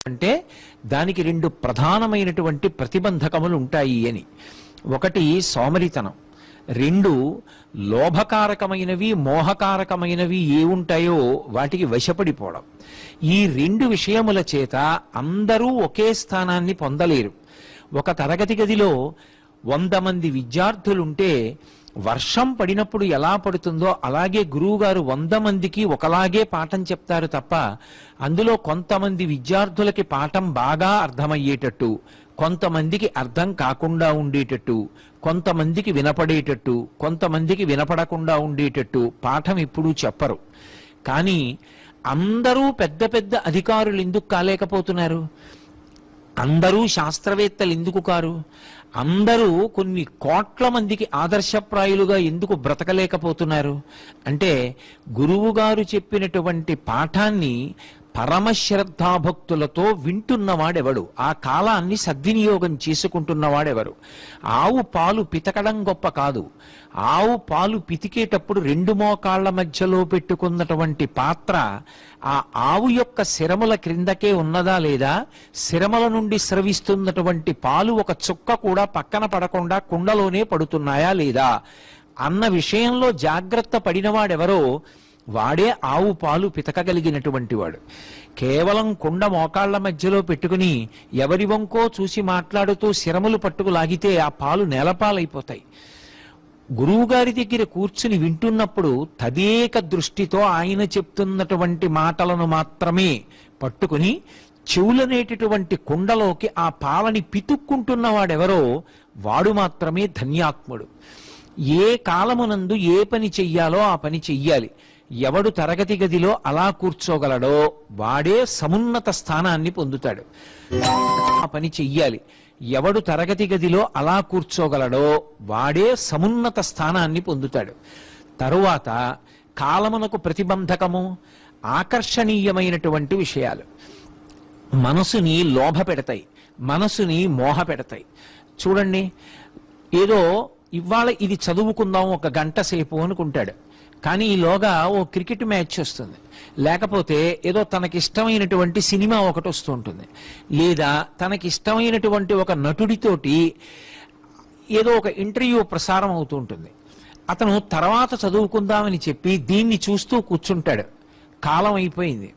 అంటే దానికి రెండు ప్రధానమైనటువంటి ప్రతిబంధకములు ఉంటాయి అని. ఒకటి సోమరితనం, రెండు లోభకారకమైనవి మోహకారకమైనవి ఏ ఉంటాయో వాటికి వశపడిపోవడం. ఈ రెండు విషయముల చేత అందరూ ఒకే స్థానాన్ని పొందలేరు. ఒక తరగతి గదిలో 100 మంది విద్యార్థులుంటే వర్షం పడినప్పుడు ఎలా పడుతుందో అలాగే గురువుగారు 100 మందికి ఒకలాగే పాఠం చెప్తారు తప్ప అందులో కొంతమంది విద్యార్థులకి పాఠం బాగా అర్థమయ్యేటట్టు, కొంతమందికి అర్థం కాకుండా ఉండేటట్టు, కొంతమందికి వినపడేటట్టు, కొంతమందికి వినపడకుండా ఉండేటట్టు పాఠం ఎప్పుడూ చెప్పరు. కానీ అందరూ పెద్ద పెద్ద అధికారులు ఎందుకు కాలేకపోతున్నారు? అందరూ శాస్త్రవేత్తలు ఎందుకు కారు? అందరూ కొన్ని కోట్ల మందికి ఆదర్శప్రాయులుగా ఎందుకు బ్రతకలేకపోతున్నారు? అంటే గురువుగారు చెప్పినటువంటి పాఠాన్ని పరమశ్రద్ధాభక్తులతో వింటున్నవాడెవడు? ఆ కాలాన్ని సద్వినియోగం చేసుకుంటున్నవాడెవరు? ఆవు పాలు పితకడం గొప్ప కాదు. ఆవు పాలు పితికేటప్పుడు 2 మోకాళ్ల మధ్యలో పెట్టుకున్నటువంటి పాత్ర ఆ ఆవు యొక్క శిరముల క్రిందకే ఉన్నదా లేదా, శిరముల నుండి స్రవిస్తున్నటువంటి పాలు ఒక చుక్క కూడా పక్కన పడకుండా కుండలోనే పడుతున్నాయా లేదా అన్న విషయంలో జాగ్రత్త పడినవాడెవరో వాడే ఆవు పాలు పితకగలిగినటువంటి వాడు. కేవలం కుండ మోకాళ్ల మధ్యలో పెట్టుకుని ఎవరి వంకో చూసి మాట్లాడుతూ శిరములు పట్టుకు లాగితే ఆ పాలు నేలపాలైపోతాయి. గురువుగారి దగ్గర కూర్చుని వింటున్నప్పుడు తదేక దృష్టితో ఆయన చెప్తున్నటువంటి మాటలను మాత్రమే పట్టుకుని చెవులనేటటువంటి కుండలోకి ఆ పాలని పితుక్కుంటున్నవాడెవరో వాడు మాత్రమే ధన్యాత్ముడు. ఏ కాలమునందు ఏ పని చెయ్యాలో ఆ పని చెయ్యాలి. ఎవడు తరగతి గదిలో అలా కూర్చోగలడో వాడే సమున్నత స్థానాన్ని పొందుతాడు. ఆ పని చెయ్యాలి. ఎవడు తరగతి గదిలో అలా కూర్చోగలడో వాడే సమున్నత స్థానాన్ని పొందుతాడు. తరువాత కాలమునకు ప్రతిబంధకము ఆకర్షణీయమైనటువంటి విషయాలు మనసుని లోభ పెడతాయి, మనసుని మోహ పెడతాయి. చూడండి, ఏదో ఇవాళ ఇది చదువుకుందాం 1 గంట సేపు అనుకుంటాడు, కానీ ఈలోగా ఓ క్రికెట్ మ్యాచ్ వస్తుంది, లేకపోతే ఏదో తనకిష్టమైనటువంటి సినిమా ఒకటి వస్తూ ఉంటుంది, లేదా తనకిష్టమైనటువంటి ఒక నటుడితోటి ఏదో ఒక ఇంటర్వ్యూ ప్రసారం అవుతూ ఉంటుంది. అతను తర్వాత చదువుకుందామని చెప్పి దీన్ని చూస్తూ కూర్చుంటాడు. కాలం అయిపోయింది,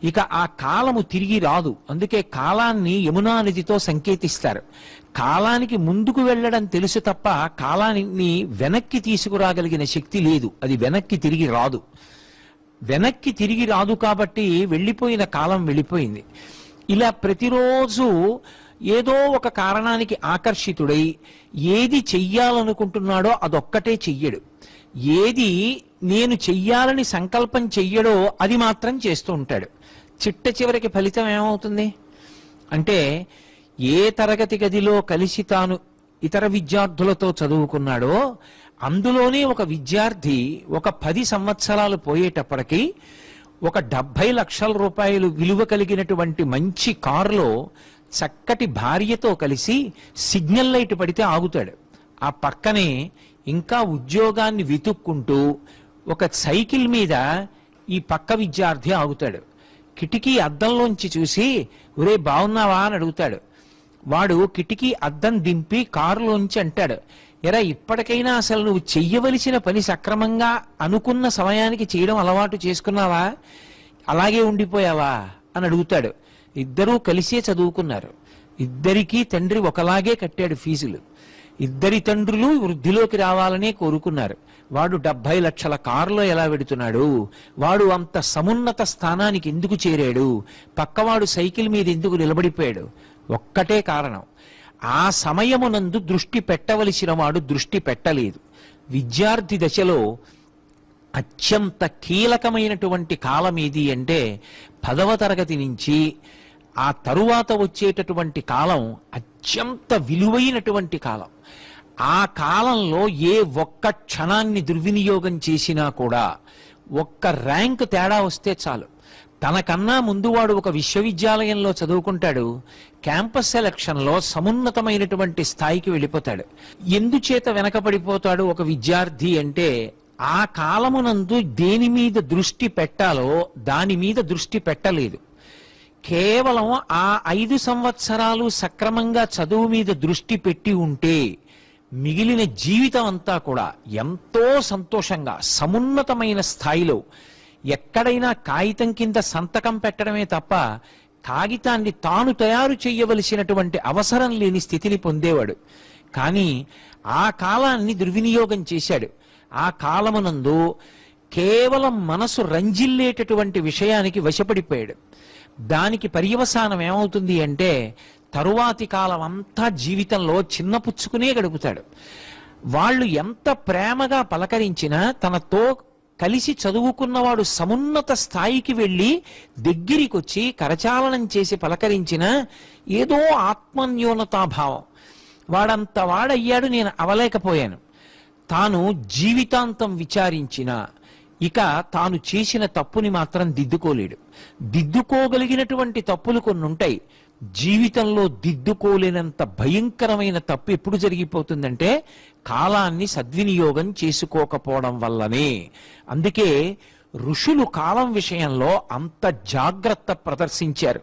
ఇక ఆ కాలము తిరిగి రాదు. అందుకే కాలాన్ని యమునా నదితో సంకేతిస్తారు. కాలానికి ముందుకు వెళ్ళడం తెలుసు తప్ప కాలాన్ని వెనక్కి తీసుకురాగలిగిన శక్తి లేదు. అది వెనక్కి తిరిగి రాదు. వెనక్కి తిరిగి రాదు కాబట్టి వెళ్ళిపోయిన కాలం వెళ్ళిపోయింది. ఇలా ప్రతిరోజు ఏదో ఒక కారణానికి ఆకర్షితుడై ఏది చెయ్యాలనుకుంటున్నాడో అదొక్కటే చెయ్యడు. ఏది నేను చెయ్యాలని సంకల్పం చెయ్యడో అది మాత్రం చేస్తూ ఉంటాడు. చిట్ట చివరికి ఫలితం ఏమవుతుంది అంటే, ఏ తరగతి గదిలో కలిసి తాను ఇతర విద్యార్థులతో చదువుకున్నాడో అందులోనే ఒక విద్యార్థి ఒక 10 సంవత్సరాలు పోయేటప్పటికీ ఒక 70 లక్షల రూపాయలు విలువ కలిగినటువంటి మంచి కారులో చక్కటి భార్యతో కలిసి సిగ్నల్ లైట్ పడితే ఆగుతాడు. ఆ పక్కనే ఇంకా ఉద్యోగాన్ని వెతుక్కుంటూ ఒక సైకిల్ మీద ఈ పక్క విద్యార్థి ఆగుతాడు. కిటికీ అద్దంలోంచి చూసి ఒరే బాగున్నావా అని అడుగుతాడు. వాడు కిటికీ అద్దం దింపి కారులోంచి అంటాడు, ఎరా ఇప్పటికైనా అసలు నువ్వు చెయ్యవలసిన పని సక్రమంగా అనుకున్న సమయానికి చేయడం అలవాటు చేసుకున్నావా, అలాగే ఉండిపోయావా అని అడుగుతాడు. ఇద్దరూ కలిసే చదువుకున్నారు. ఇద్దరికీ తండ్రి ఒకలాగే కట్టాడు ఫీజులు. ఇద్దరి తండ్రులు వృద్ధిలోకి రావాలనే కోరుకున్నారు. వాడు 70 లక్షల కారులో ఎలా వెడుతున్నాడు? వాడు అంత సమున్నత స్థానానికి ఎందుకు చేరాడు? పక్కవాడు సైకిల్ మీద ఎందుకు నిలబడిపోయాడు? ఒక్కటే కారణం, ఆ సమయమునందు దృష్టి పెట్టవలసిన వాడు దృష్టి పెట్టలేదు. విద్యార్థి దశలో అత్యంత కీలకమైనటువంటి కాలం ఏది అంటే 10వ తరగతి నుంచి ఆ తరువాత వచ్చేటటువంటి కాలం అత్యంత విలువైనటువంటి కాలం. ఆ కాలంలో ఏ ఒక్క క్షణాన్ని దుర్వినియోగం చేసినా కూడా ఒక్క ర్యాంక్ తేడా వస్తే చాలు. తనకన్నా ముందు వాడు ఒక విశ్వవిద్యాలయంలో చదువుకుంటాడు, క్యాంపస్ సెలక్షన్లో సమున్నతమైనటువంటి స్థాయికి వెళ్ళిపోతాడు. ఎందుచేత వెనకబడిపోతాడు ఒక విద్యార్థి అంటే, ఆ కాలమునందు దేని మీద దృష్టి పెట్టాలో దాని మీద దృష్టి పెట్టలేదు. కేవలం ఆ 5 సంవత్సరాలు సక్రమంగా చదువు మీద దృష్టి పెట్టి ఉంటే మిగిలిన జీవితం అంతా కూడా ఎంతో సంతోషంగా సమున్నతమైన స్థాయిలో, ఎక్కడైనా కాగితం కింద సంతకం పెట్టడమే తప్ప కాగితాన్ని తాను తయారు చేయవలసినటువంటి అవసరం లేని స్థితిని పొందేవాడు. కానీ ఆ కాలాన్ని దుర్వినియోగం చేశాడు. ఆ కాలమునందు కేవలం మనసు రంజిల్లేటటువంటి విషయానికి వశపడిపోయాడు. దానికి పర్యవసానం ఏమవుతుంది అంటే తరువాతి కాలం అంతా జీవితంలో చిన్నపుచ్చుకునే గడుపుతాడు. వాళ్ళు ఎంత ప్రేమగా పలకరించినా, తనతో కలిసి చదువుకున్నవాడు సమున్నత స్థాయికి వెళ్ళి దగ్గరికి వచ్చి కరచాలనం చేసి పలకరించినా ఏదో ఆత్మన్యూనతాభావం. వాడంత వాడయ్యాడు, నేను అవలేకపోయాను. తాను జీవితాంతం విచారించిన ఇక తాను చేసిన తప్పుని మాత్రం దిద్దుకోలేడు. దిద్దుకోగలిగినటువంటి తప్పులు కొన్ని ఉంటాయి. జీవితంలో దిద్దుకోలేనంత భయంకరమైన తప్పు ఎప్పుడు జరిగిపోతుందంటే కాలాన్ని సద్వినియోగం చేసుకోకపోవడం వల్లనే. అందుకే ఋషులు కాలం విషయంలో అంత జాగ్రత్త ప్రదర్శించారు.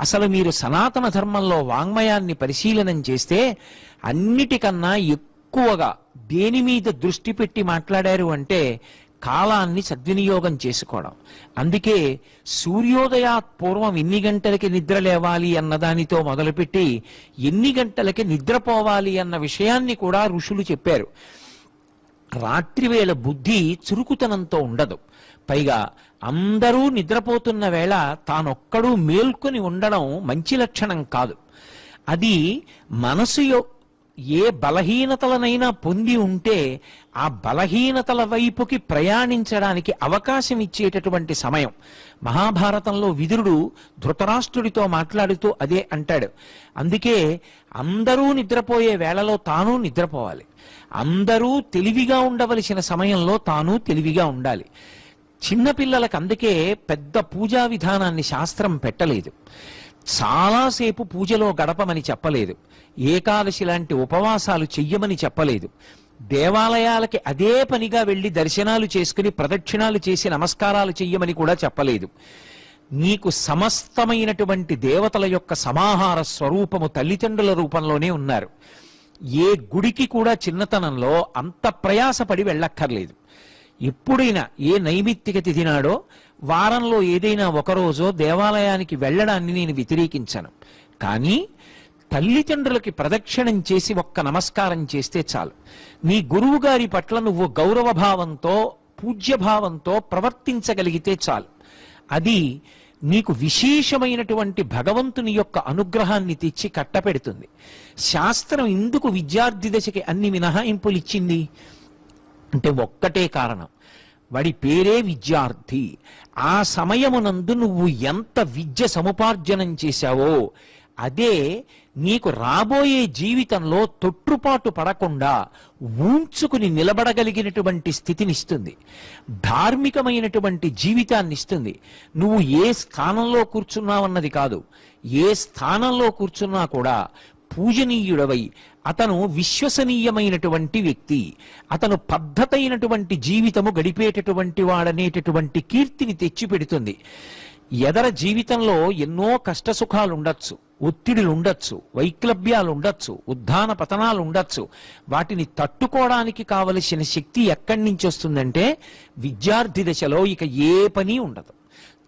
అసలు మీరు సనాతన ధర్మంలో వాంగ్మయాన్ని పరిశీలనం చేస్తే అన్నిటికన్నా ఎక్కువగా దేని మీద దృష్టి పెట్టి మాట్లాడారు అంటే కాలాన్ని సద్వినియోగం చేసుకోవడం. అందుకే సూర్యోదయాత్ పూర్వం ఎన్ని గంటలకి నిద్ర లేవాలి అన్నదానితో మొదలుపెట్టి ఎన్ని గంటలకి నిద్రపోవాలి అన్న విషయాన్ని కూడా ఋషులు చెప్పారు. రాత్రివేళ బుద్ధి చురుకుతనంతో ఉండదు. పైగా అందరూ నిద్రపోతున్న వేళ తానొక్కడూ మేల్కొని ఉండడం మంచి లక్షణం కాదు. అది మనసు ఏ బలహీనతలనైనా పొంది ఉంటే ఆ బలహీనతల వైపుకి ప్రయాణించడానికి అవకాశం ఇచ్చేటటువంటి సమయం. మహాభారతంలో విదురుడు ధృతరాష్ట్రుడితో మాట్లాడుతూ అదే అంటాడు. అందుకే అందరూ నిద్రపోయే వేళలో తాను నిద్రపోవాలి. అందరూ తెలివిగా ఉండవలసిన సమయంలో తాను తెలివిగా ఉండాలి. చిన్నపిల్లలకు అందుకే పెద్ద పూజా విధానాన్ని శాస్త్రం పెట్టలేదు. చాలాసేపు పూజలో గడపమని చెప్పలేదు. ఏకాదశి లాంటి ఉపవాసాలు చెయ్యమని చెప్పలేదు. దేవాలయాలకి అదే పనిగా వెళ్ళి దర్శనాలు చేసుకుని ప్రదక్షిణాలు చేసి నమస్కారాలు చెయ్యమని కూడా చెప్పలేదు. నీకు సమస్తమైనటువంటి దేవతల యొక్క సమాహార స్వరూపము తల్లిదండ్రుల రూపంలోనే ఉన్నారు. ఏ గుడికి కూడా చిన్నతనంలో అంత ప్రయాసపడి వెళ్ళక్కర్లేదు. ఎప్పుడైనా ఏ నైమిత్తిక తిథి నాడో వారంలో ఏదైనా ఒకరోజో దేవాలయానికి వెళ్ళడాన్ని నేను వ్యతిరేకించాను. కానీ తల్లిదండ్రులకి ప్రదక్షిణం చేసి ఒక్క నమస్కారం చేస్తే చాలు. నీ గురువు గారి పట్ల నువ్వు గౌరవభావంతో పూజ్యభావంతో ప్రవర్తించగలిగితే చాలు. అది నీకు విశేషమైనటువంటి భగవంతుని యొక్క అనుగ్రహాన్ని తెచ్చి కట్టపెడుతుంది. శాస్త్రం ఎందుకు విద్యార్థి దశకి అన్ని మినహాయింపులు ఇచ్చింది అంటే ఒక్కటే కారణం, వాడి పేరే విద్యార్థి. ఆ సమయమునందు నువ్వు ఎంత విద్య సముపార్జనం చేశావో అదే నీకు రాబోయే జీవితంలో తొట్టుపాటు పడకుండా ఊంచుకుని నిలబడగలిగినటువంటి స్థితినిస్తుంది. ధార్మికమైనటువంటి జీవితాన్ని ఇస్తుంది. నువ్వు ఏ స్థానంలో కూర్చున్నావన్నది కాదు, ఏ స్థానంలో కూర్చున్నా కూడా పూజనీయుడవై అతను విశ్వసనీయమైనటువంటి వ్యక్తి, అతను పద్ధతైనటువంటి జీవితము గడిపేటటువంటి వాడనేటటువంటి కీర్తిని తెచ్చిపెడుతుంది. ఎదర జీవితంలో ఎన్నో కష్టసుఖాలు ఉండొచ్చు, ఒత్తిడులు ఉండొచ్చు, వైక్లభ్యాలు ఉండొచ్చు, ఉద్ధాన పతనాలు ఉండొచ్చు. వాటిని తట్టుకోవడానికి కావలసిన శక్తి ఎక్కడి నుంచి వస్తుందంటే విద్యార్థి దశలో ఇక ఏ పని ఉండదు.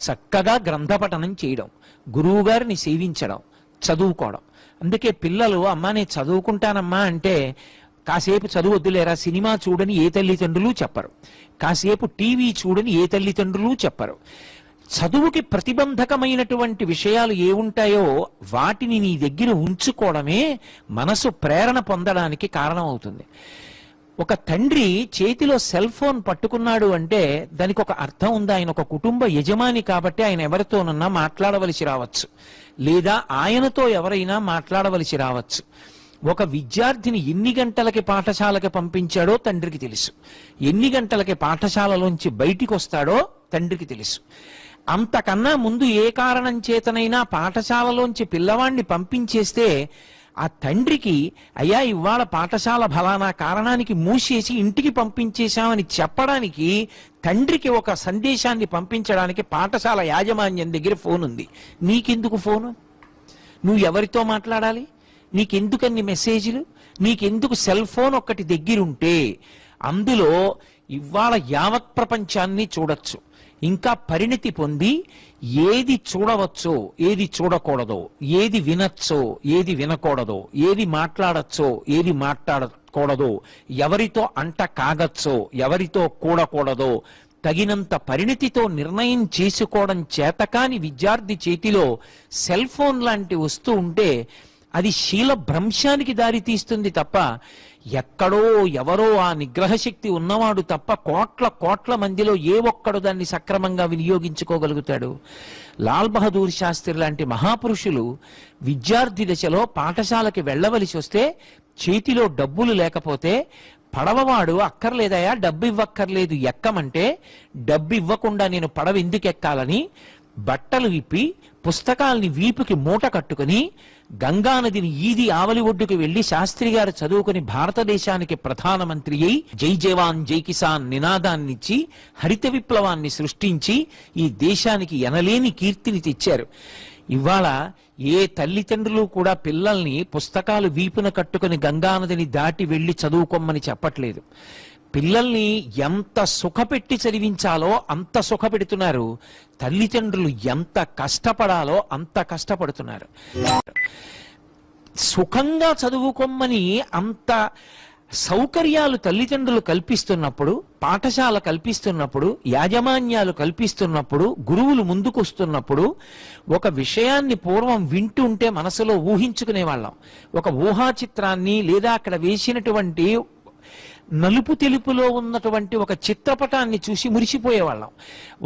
చక్కగా గ్రంథపఠనం చేయడం, గురువుగారిని సేవించడం, చదువుకోవడం. అందుకే పిల్లలు అమ్మా నేను చదువుకుంటానమ్మా అంటే కాసేపు చదువు వద్దులేరా సినిమా చూడని ఏ తల్లిదండ్రులు చెప్పరు, కాసేపు టీవీ చూడని ఏ తల్లిదండ్రులు చెప్పరు. చదువుకి ప్రతిబంధకమైనటువంటి విషయాలు ఏ ఉంటాయో వాటిని నీ దగ్గర ఉంచుకోవడమే మనసు ప్రేరణ పొందడానికి కారణం అవుతుంది. ఒక తండ్రి చేతిలో సెల్ ఫోన్ పట్టుకున్నాడు అంటే దానికి ఒక అర్థం ఉంది. ఆయన ఒక కుటుంబ యజమాని కాబట్టి ఆయన ఎవరితోనన్నా మాట్లాడవలసి రావచ్చు, లేదా ఆయనతో ఎవరైనా మాట్లాడవలసి రావచ్చు. ఒక విద్యార్థిని ఎన్ని గంటలకి పాఠశాలకి పంపించాడో తండ్రికి తెలుసు, ఎన్ని గంటలకి పాఠశాలలోంచి బయటికి వస్తాడో తండ్రికి తెలుసు. అంతకన్నా ముందు ఏ కారణం చేతనైనా పాఠశాలలోంచి పిల్లవాడిని పంపించేస్తే ఆ తండ్రికి అయ్యా ఇవాళ పాఠశాల ఫలానా కారణానికి మూసేసి ఇంటికి పంపించేశామని చెప్పడానికి తండ్రికి ఒక సందేశాన్ని పంపించడానికి పాఠశాల యాజమాన్యం దగ్గర ఫోన్ ఉంది. నీకెందుకు ఫోను? నువ్వు ఎవరితో మాట్లాడాలి? నీకెందుకన్ని మెసేజ్లు? నీకెందుకు సెల్ ఫోన్ ఒక్కటి దగ్గరుంటే అందులో ఇవాళ యావత్ ప్రపంచాన్ని చూడొచ్చు. ఇంకా పరిణితి పొంది ఏది చూడవచ్చో ఏది చూడకూడదో, ఏది వినొచ్చో ఏది వినకూడదో, ఏది మాట్లాడచ్చో ఏది మాట్లాడకూడదో, ఎవరితో అంట కాగచ్చో ఎవరితో కూడకూడదో తగినంత పరిణితితో నిర్ణయం చేసుకోవడం చేతకాని విద్యార్థి చేతిలో సెల్ ఫోన్ లాంటి వస్తూ ఉంటే అది శీల భ్రంశానికి దారి తీస్తుంది తప్ప ఎక్కడో ఎవరో ఆ నిగ్రహశక్తి ఉన్నవాడు తప్ప కోట్ల కోట్ల మందిలో ఏ ఒక్కడు దాన్ని సక్రమంగా వినియోగించుకోగలుగుతాడు? లాల్ బహదూర్ శాస్త్రి లాంటి మహాపురుషులు విద్యార్థి దశలో పాఠశాలకి వెళ్ళవలసి వస్తే చేతిలో డబ్బులు లేకపోతే పడవవాడు అక్కర్లేదయా డబ్బు ఇవ్వక్కర్లేదు ఎక్కమంటే డబ్బు ఇవ్వకుండా నేను పడవ ఎందుకు ఎక్కాలని బట్టలు విప్పి పుస్తకాల్ని వీపుకి మూట కట్టుకుని గంగానదిని ఈది ఆవలి ఒడ్డుకు వెళ్లి శాస్త్రి గారు చదువుకుని భారతదేశానికి ప్రధానమంత్రి అయి జై జవాన్ జై కిసాన్ నినాదాన్నిచ్చి హరిత విప్లవాన్ని సృష్టించి ఈ దేశానికి ఎనలేని కీర్తిని తెచ్చారు. ఇవాళ ఏ తల్లిదండ్రులు కూడా పిల్లల్ని పుస్తకాలు వీపున కట్టుకుని గంగానదిని దాటి వెళ్లి చదువుకోమని చెప్పట్లేదు. పిల్లల్ని ఎంత సుఖపెట్టి చదివించాలో అంత సుఖపెడుతున్నారు. తల్లిదండ్రులు ఎంత కష్టపడాలో అంత కష్టపడుతున్నారు. సుఖంగా చదువుకోమని అంత సౌకర్యాలు తల్లిదండ్రులు కల్పిస్తున్నప్పుడు, పాఠశాల కల్పిస్తున్నప్పుడు, యాజమాన్యాలు కల్పిస్తున్నప్పుడు, గురువులు ముందుకొస్తున్నప్పుడు ఒక విషయాన్ని పూర్వం వింటుంటే మనసులో ఊహించుకునేవాళ్ళం. ఒక ఊహా చిత్రాన్ని లేదా అక్కడ వేసినటువంటి నలుపు తెలుపులో ఉన్నటువంటి ఒక చిత్రపటాన్ని చూసి మురిసిపోయేవాళ్ళం.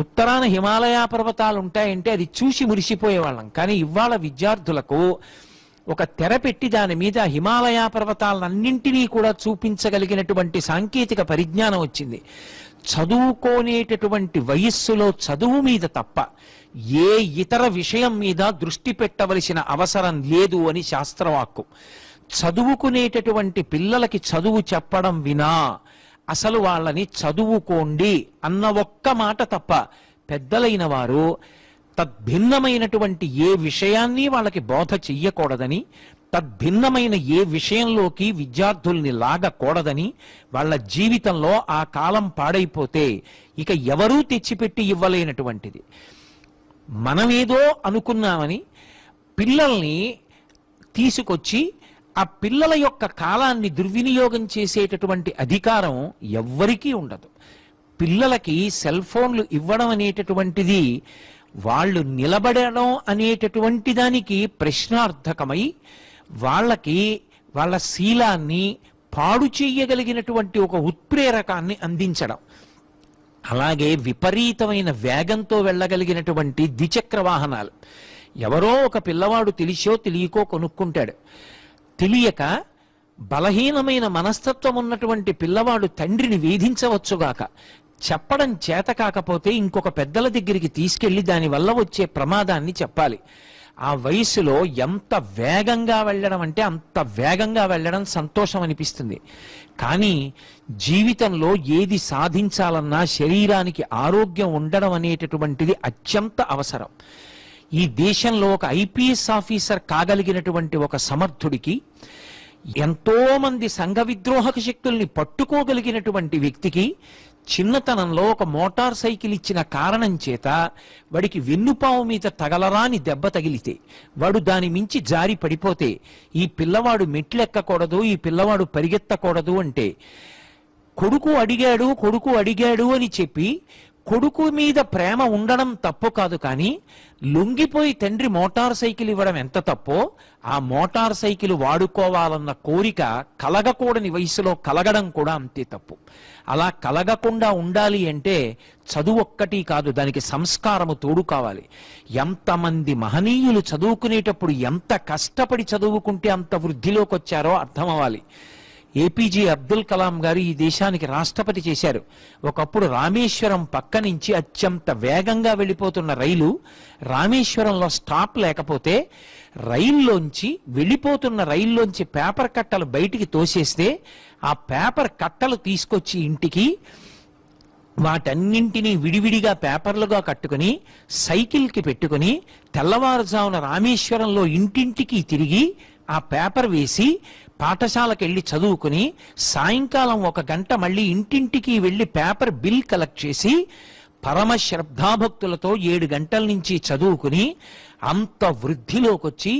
ఉత్తరాన హిమాలయ పర్వతాలు ఉంటాయంటే అది చూసి మురిసిపోయేవాళ్ళం. కానీ ఇవాళ విద్యార్థులకు ఒక తెర పెట్టి దాని మీద హిమాలయ పర్వతాలన్నింటినీ కూడా చూపించగలిగినటువంటి సాంకేతిక పరిజ్ఞానం వచ్చింది. చదువుకోనేటటువంటి వయస్సులో చదువు మీద తప్ప ఏ ఇతర విషయం మీద దృష్టి పెట్టవలసిన అవసరం లేదు అని శాస్త్రవాక్కు. చదువుకునేటటువంటి పిల్లలకి చదువు చెప్పడం వినా అసలు వాళ్ళని చదువుకోండి అన్న ఒక్క మాట తప్ప పెద్దలైన వారు తద్భిన్నమైనటువంటి ఏ విషయాన్ని వాళ్ళకి బోధ చెయ్యకూడదని, తద్భిన్నమైన ఏ విషయంలోకి విద్యార్థుల్ని లాగకూడదని, వాళ్ళ జీవితంలో ఆ కాలం పాడైపోతే ఇక ఎవరూ తెచ్చిపెట్టి ఇవ్వలేనటువంటిది. మనమేదో అనుకున్నామని పిల్లల్ని తీసుకొచ్చి ఆ పిల్లల యొక్క కాలాన్ని దుర్వినియోగం చేసేటటువంటి అధికారం ఎవ్వరికీ ఉండదు. పిల్లలకి సెల్ ఫోన్లు ఇవ్వడం అనేటటువంటిది వాళ్ళు నిలబడడం అనేటటువంటి దానికి ప్రశ్నార్థకమై వాళ్ళకి వాళ్ళ శీలాన్ని పాడు చేయగలిగినటువంటి ఒక ఉత్ప్రేరకాన్ని అందించడం. అలాగే విపరీతమైన వేగంతో వెళ్ళగలిగినటువంటి ద్విచక్ర వాహనాలు ఎవరో ఒక పిల్లవాడు తెలిసో తెలియకో కొనుక్కుంటాడు. తెలియక బలహీనమైన మనస్తత్వం ఉన్నటువంటి పిల్లవాడు తండ్రిని వేధించవచ్చుగాక, చెప్పడం చేత కాకపోతే ఇంకొక పెద్దల దగ్గరికి తీసుకెళ్లి దానివల్ల వచ్చే ప్రమాదాన్ని చెప్పాలి. ఆ వయసులో ఎంత వేగంగా వెళ్ళడం అంటే అంత వేగంగా వెళ్ళడం సంతోషం అనిపిస్తుంది. కానీ జీవితంలో ఏది సాధించాలన్నా శరీరానికి ఆరోగ్యం ఉండడం అనేటటువంటిది అత్యంత అవసరం. ఈ దేశంలో ఒక ఐపీఎస్ ఆఫీసర్ కాగలిగినటువంటి ఒక సమర్థుడికి, ఎంతో మంది సంఘ విద్రోహక శక్తుల్ని పట్టుకోగలిగినటువంటి వ్యక్తికి చిన్నతనంలో ఒక మోటార్ సైకిల్ ఇచ్చిన కారణం చేత వాడికి వెన్నుపావు మీద తగలరాని దెబ్బ తగిలితే, వాడు దాని మించి జారి పడిపోతే ఈ పిల్లవాడు మెట్లెక్కకూడదు, ఈ పిల్లవాడు పరిగెత్తకూడదు అంటే కొడుకు అడిగాడు అని చెప్పి కొడుకు మీద ప్రేమ ఉండడం తప్పు కాదు. కానీ లొంగిపోయి తండ్రి మోటార్ సైకిల్ ఇవ్వడం ఎంత తప్పో, ఆ మోటార్ సైకిల్ వాడుకోవాలన్న కోరిక కలగకూడని వయసులో కలగడం కూడా అంతే తప్పు. అలా కలగకుండా ఉండాలి అంటే చదువు ఒక్కటి కాదు, దానికి సంస్కారము తోడు కావాలి. ఎంతమంది మహనీయులు చదువుకునేటప్పుడు ఎంత కష్టపడి చదువుకుంటే అంత వృద్ధిలోకి వచ్చారో అర్థం అవ్వాలి. ఏపీజే అబ్దుల్ కలాం గారు ఈ దేశానికి రాష్ట్రపతి చేశారు. ఒకప్పుడు రామేశ్వరం పక్క నుంచి అత్యంత వేగంగా వెళ్ళిపోతున్న రైలు రామేశ్వరంలో స్టాప్ లేకపోతే వెళ్ళిపోతున్న రైల్లోంచి పేపర్ కట్టలు బయటికి తోసేస్తే ఆ పేపర్ కట్టలు తీసుకొచ్చి ఇంటికి వాటన్నింటినీ విడివిడిగా పేపర్లుగా కట్టుకుని సైకిల్కి పెట్టుకుని తెల్లవారుజామున రామేశ్వరంలో ఇంటింటికి తిరిగి ఆ పేపర్ వేసి పాఠశాలకు వెళ్ళి చదువుకుని సాయంకాలం 1 గంట మళ్ళీ ఇంటింటికి వెళ్ళి పేపర్ బిల్ కలెక్ట్ చేసి పరమ శ్రద్ధాభక్తులతో 7 గంటల నుంచి చదువుకుని అంత వృద్ధిలోకొచ్చి